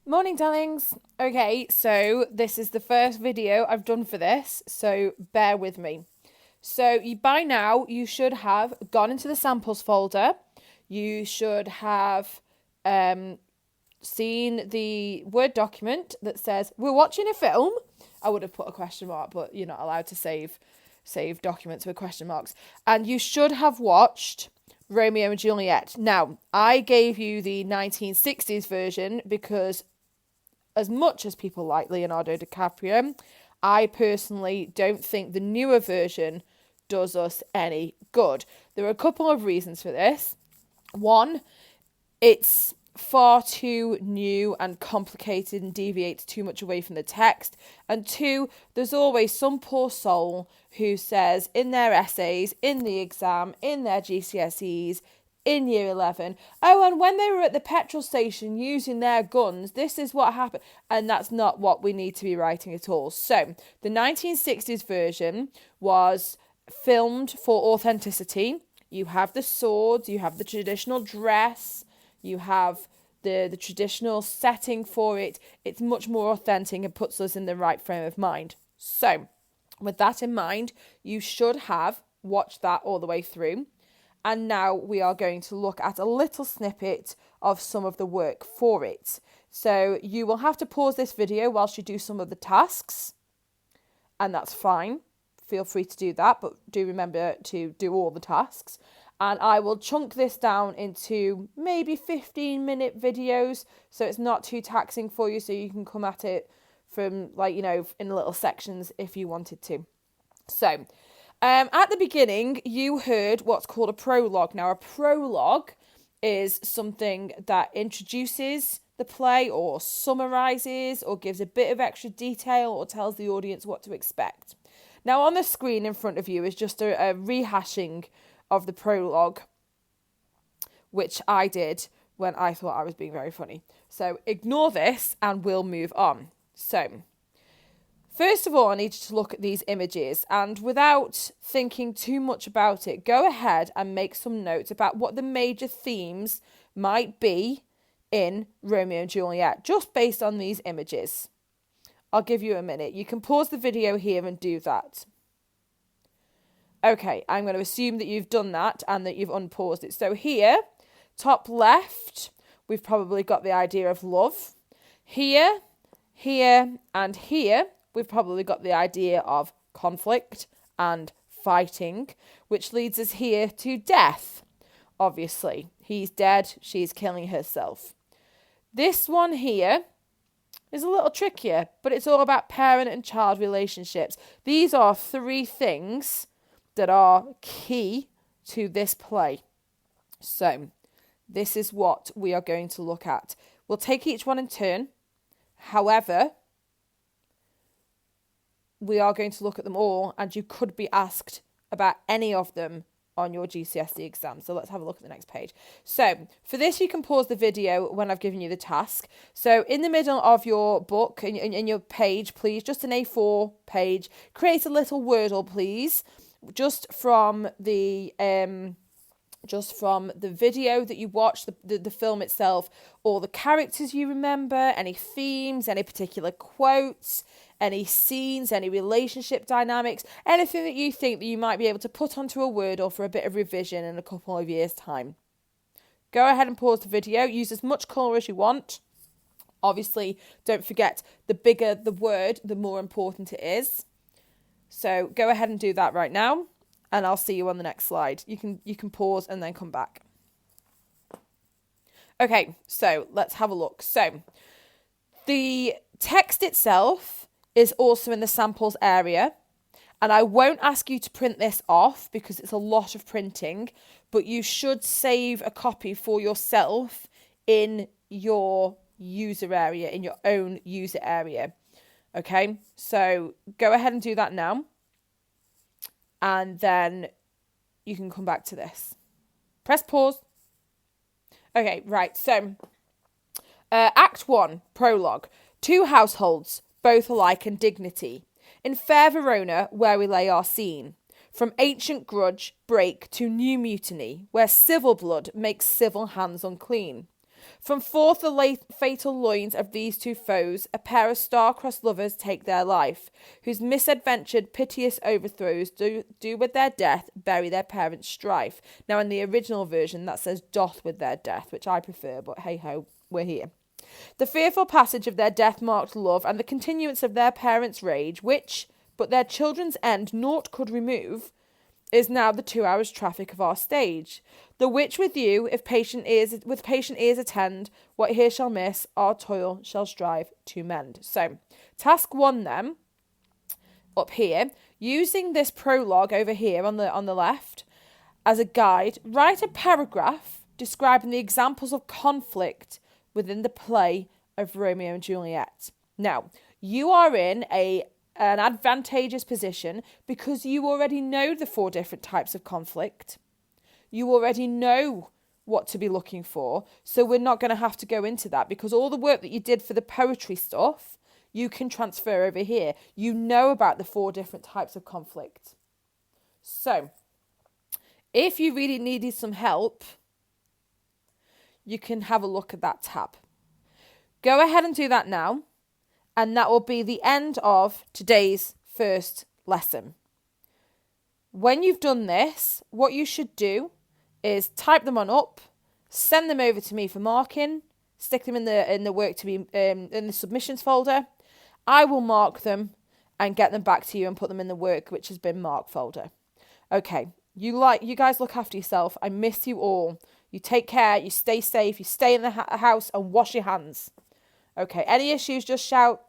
Morning, darlings. Okay, so this is the first video I've done for this, so bear with me. So by now you should have gone into the samples folder. You should have seen the Word document that says we're watching a film. I would have put a question mark, but you're not allowed to save documents with question marks. And you should have watched Romeo and Juliet. Now, I gave you the 1960s version because as much as people like Leonardo DiCaprio, I personally don't think the newer version does us any good. There are a couple of reasons for this. One, it's far too new and complicated and deviates too much away from the text. And two, there's always some poor soul who says in their essays, in the exam, in their GCSEs, in year 11, oh, and when they were at the petrol station using their guns, this is what happened. And that's not what we need to be writing at all. So the 1960s version was filmed for authenticity. You have the swords, you have the traditional dress, you have the traditional setting for it. It's much more authentic and puts us in the right frame of mind. So with that in mind, you should have watched that all the way through. And now we are going to look at a little snippet of some of the work for it. So you will have to pause this video whilst you do some of the tasks, and that's fine. Feel free to do that, but do remember to do all the tasks. And I will chunk this down into maybe 15-minute videos, so it's not too taxing for you, so you can come at it from, in little sections if you wanted to. So at the beginning, you heard what's called a prologue. Now, a prologue is something that introduces the play or summarises or gives a bit of extra detail or tells the audience what to expect. Now, on the screen in front of you is just a rehashing of the prologue, which I did when I thought I was being very funny. So ignore this and we'll move on. So first of all, I need you to look at these images, and without thinking too much about it, go ahead and make some notes about what the major themes might be in Romeo and Juliet, just based on these images. I'll give you a minute. You can pause the video here and do that. Okay, I'm going to assume that you've done that and that you've unpaused it. So here, top left, we've probably got the idea of love. Here, and here, we've probably got the idea of conflict and fighting, which leads us here to death. Obviously, he's dead, she's killing herself. This one here is a little trickier, but it's all about parent and child relationships. These are three things that are key to this play. So this is what we are going to look at. We'll take each one in turn. However, we are going to look at them all, and you could be asked about any of them on your GCSE exam. So let's have a look at the next page. So for this, you can pause the video when I've given you the task. So in the middle of your book, in your page, please, just an A4 page, create a little Wordle, please, just from the video that you watched, the film itself, all the characters you remember, any themes, any particular quotes, any scenes, any relationship dynamics, anything that you think that you might be able to put onto a Wordle for a bit of revision in a couple of years' time. Go ahead and pause the video. Use as much colour as you want. Obviously, don't forget, the bigger the word, the more important it is. So go ahead and do that right now, and I'll see you on the next slide. You can pause and then come back. Okay, so let's have a look. So the text itself is also in the samples area, and I won't ask you to print this off because it's a lot of printing, but you should save a copy for yourself in your user area, in your own user area. Okay, so go ahead and do that now, and then you can come back to this. Press pause. Okay, right, so Act 1, prologue. Two households, both alike in dignity. In fair Verona, where we lay our scene. From ancient grudge break to new mutiny, where civil blood makes civil hands unclean. From forth the fatal loins of these two foes, a pair of star-crossed lovers take their life, whose misadventured, piteous overthrows do with their death bury their parents' strife. Now, in the original version, that says doth with their death, which I prefer, but hey-ho, we're here. The fearful passage of their death-marked love and the continuance of their parents' rage, which, but their children's end naught could remove, is now the 2 hours' traffic of our stage. The which with you, if patient ears attend, what here shall miss, our toil shall strive to mend. So, task 1 then, up here, using this prologue over here on the left as a guide, write a paragraph describing the examples of conflict within the play of Romeo and Juliet. Now, you are in an advantageous position because you already know the 4 different types of conflict. You already know what to be looking for, so we're not going to have to go into that because all the work that you did for the poetry stuff, you can transfer over here. You know about the 4 different types of conflict. So, if you really needed some help, you can have a look at that tab. Go ahead and do that now. And that will be the end of today's first lesson. When you've done this, what you should do is type them on up, send them over to me for marking, stick them in the work to be in the submissions folder. I will mark them and get them back to you and put them in the work which has been marked folder. Okay, you guys look after yourself. I miss you all. You take care. You stay safe. You stay in the house and wash your hands. Okay, any issues, just shout.